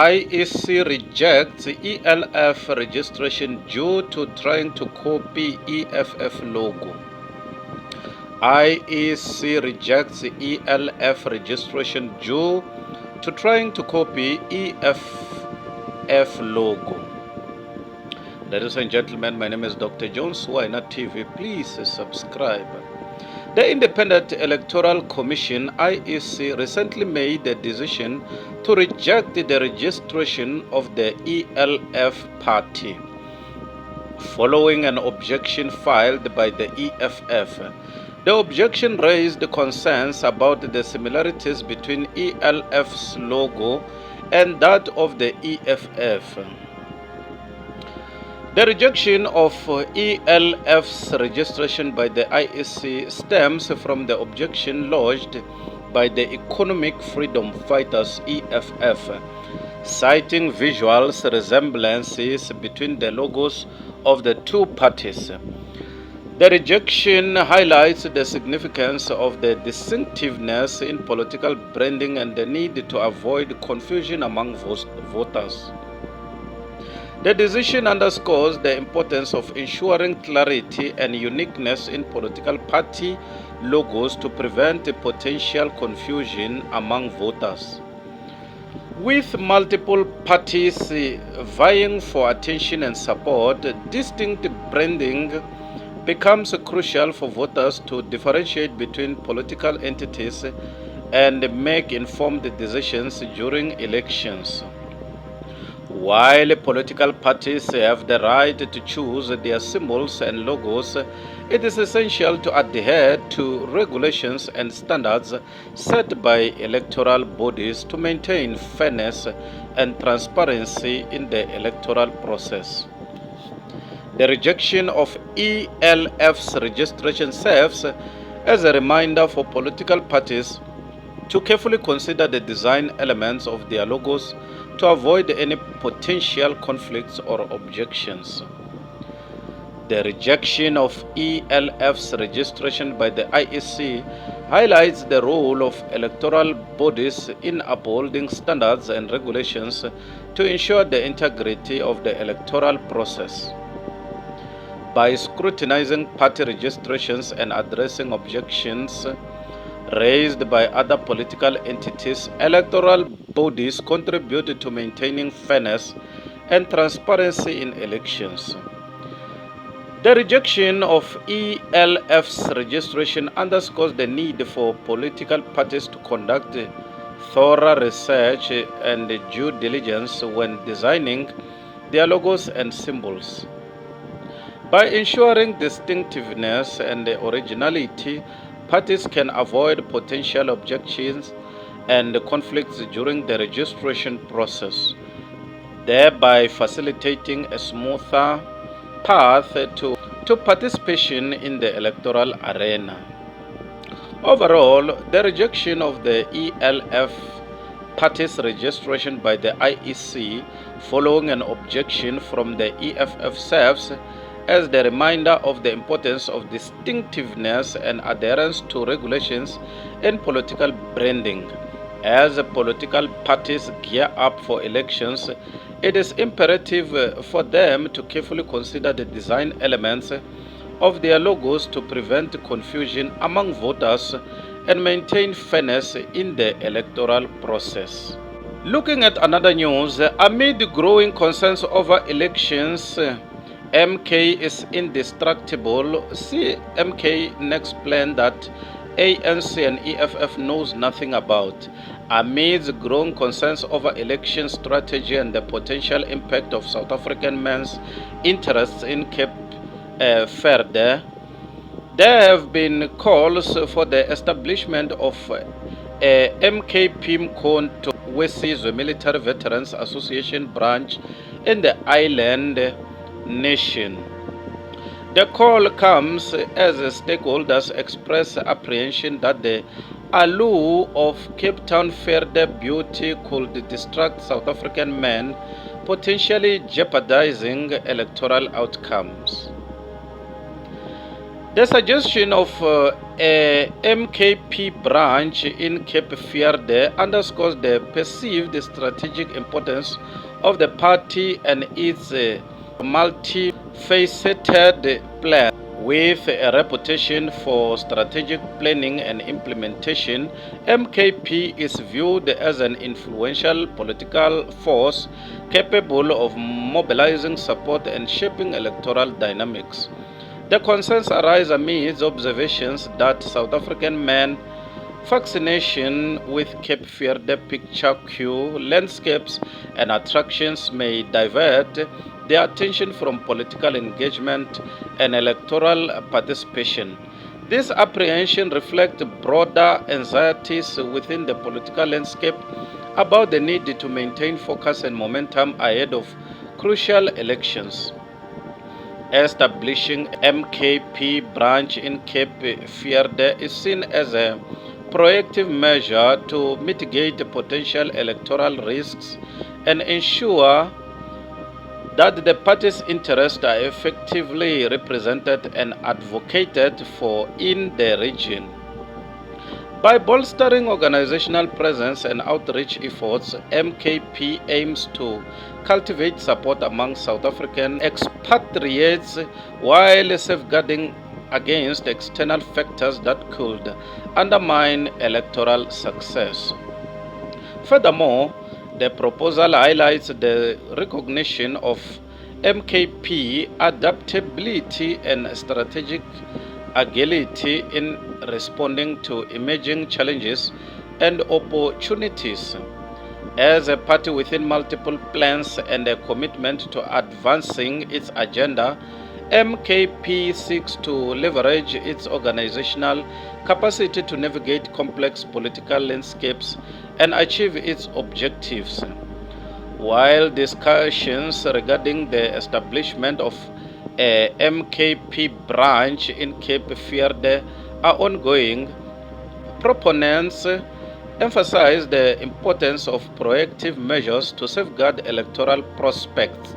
IEC rejects ELF registration due to trying to copy EFF logo. IEC rejects ELF registration due to trying to copy EFF logo. Ladies and gentlemen, my name is Dr. Jones, Wina TV. Please subscribe. The Independent Electoral Commission, IEC, recently made a decision to reject the registration of the ELF party, following an objection filed by the EFF. The objection raised concerns about the similarities between ELF's logo and that of the EFF. The rejection of ELF's registration by the IEC stems from the objection lodged by the Economic Freedom Fighters EFF, citing visual resemblances between the logos of the two parties. The rejection highlights the significance of the distinctiveness in political branding and the need to avoid confusion among voters. The decision underscores the importance of ensuring clarity and uniqueness in political party logos to prevent potential confusion among voters. With multiple parties vying for attention and support, distinct branding becomes crucial for voters to differentiate between political entities and make informed decisions during elections. While political parties have the right to choose their symbols and logos, it is essential to adhere to regulations and standards set by electoral bodies to maintain fairness and transparency in the electoral process. The rejection of ELF's registration serves as a reminder for political parties to carefully consider the design elements of their logos to avoid any potential conflicts or objections. The rejection of ELF's registration by the IEC highlights the role of electoral bodies in upholding standards and regulations to ensure the integrity of the electoral process. By scrutinizing party registrations and addressing objections raised by other political entities, electoral bodies contribute to maintaining fairness and transparency in elections. The rejection of ELF's registration underscores the need for political parties to conduct thorough research and due diligence when designing their logos and symbols. By ensuring distinctiveness and originality, parties can avoid potential objections and conflicts during the registration process, thereby facilitating a smoother path to participation in the electoral arena. Overall, the rejection of the ELF party's registration by the IEC following an objection from the EFF serves as the reminder of the importance of distinctiveness and adherence to regulations in political branding. As political parties gear up for elections, it is imperative for them to carefully consider the design elements of their logos to prevent confusion among voters and maintain fairness in the electoral process. Looking at another news, amid growing concerns over elections, MK is indestructible. See MK next plan that ANC and EFF knows nothing about. Amidst growing concerns over election strategy and the potential impact of South African men's interests in Cape Verde, there have been calls for the establishment of a MK PIMCO to Wesizwe Military Veterans Association branch in the island nation. The call comes as stakeholders express apprehension that the allure of Cape Town Verde beauty could distract South African men, potentially jeopardizing electoral outcomes. The suggestion of a MKP branch in Cape Verde underscores the perceived strategic importance of the party and its multifaceted plan. With a reputation for strategic planning and implementation, MKP is viewed as an influential political force capable of mobilizing support and shaping electoral dynamics. The concerns arise amidst observations that South African men fascination with Cape Verde picturesque landscapes and attractions may divert their attention from political engagement and electoral participation. This apprehension reflects broader anxieties within the political landscape about the need to maintain focus and momentum ahead of crucial elections. Establishing MKP branch in Cape Verde is seen as a proactive measure to mitigate potential electoral risks and ensure that the party's interests are effectively represented and advocated for in the region. By bolstering organizational presence and outreach efforts, MKP aims to cultivate support among South African expatriates while safeguarding against external factors that could undermine electoral success. Furthermore, the proposal highlights the recognition of MKP adaptability and strategic agility in responding to emerging challenges and opportunities. As a party within multiple plans and a commitment to advancing its agenda, MKP seeks to leverage its organizational capacity to navigate complex political landscapes and achieve its objectives. While discussions regarding the establishment of a MKP branch in Cape Verde are ongoing, proponents emphasize the importance of proactive measures to safeguard electoral prospects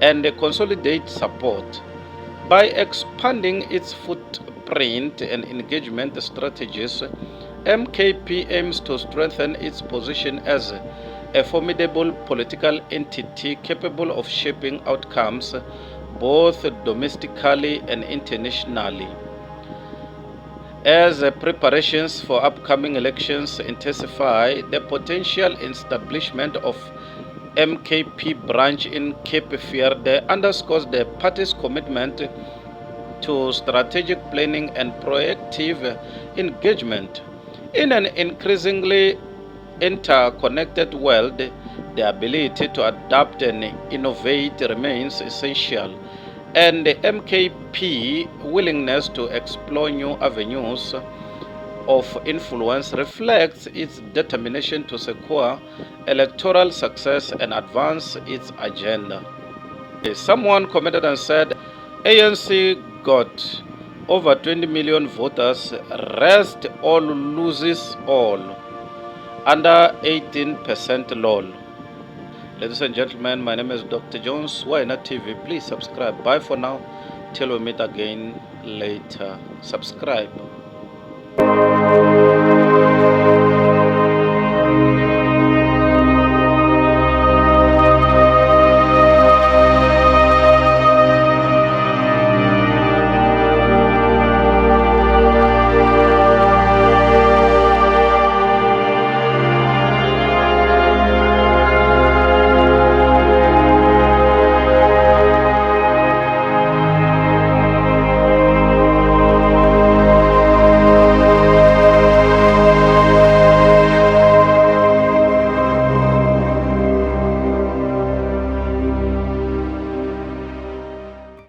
and consolidate support. By expanding its footprint and engagement strategies, MKP aims to strengthen its position as a formidable political entity capable of shaping outcomes both domestically and internationally. As preparations for upcoming elections intensify, the potential establishment of MKP branch in Cape Verde underscores the party's commitment to strategic planning and proactive engagement. In an increasingly interconnected world, the ability to adapt and innovate remains essential, and the MKP willingness to explore new avenues of influence reflects its determination to secure electoral success and advance its agenda. Someone commented and said, ANC got over 20 million voters, rest all loses all, under 18% lol. Ladies and gentlemen, my name is Dr. Jones, Wayna TV. Please subscribe. Bye for now. Till we meet again later. Subscribe.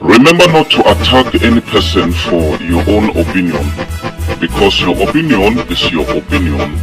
Remember not to attack any person for your own opinion, because your opinion is your opinion.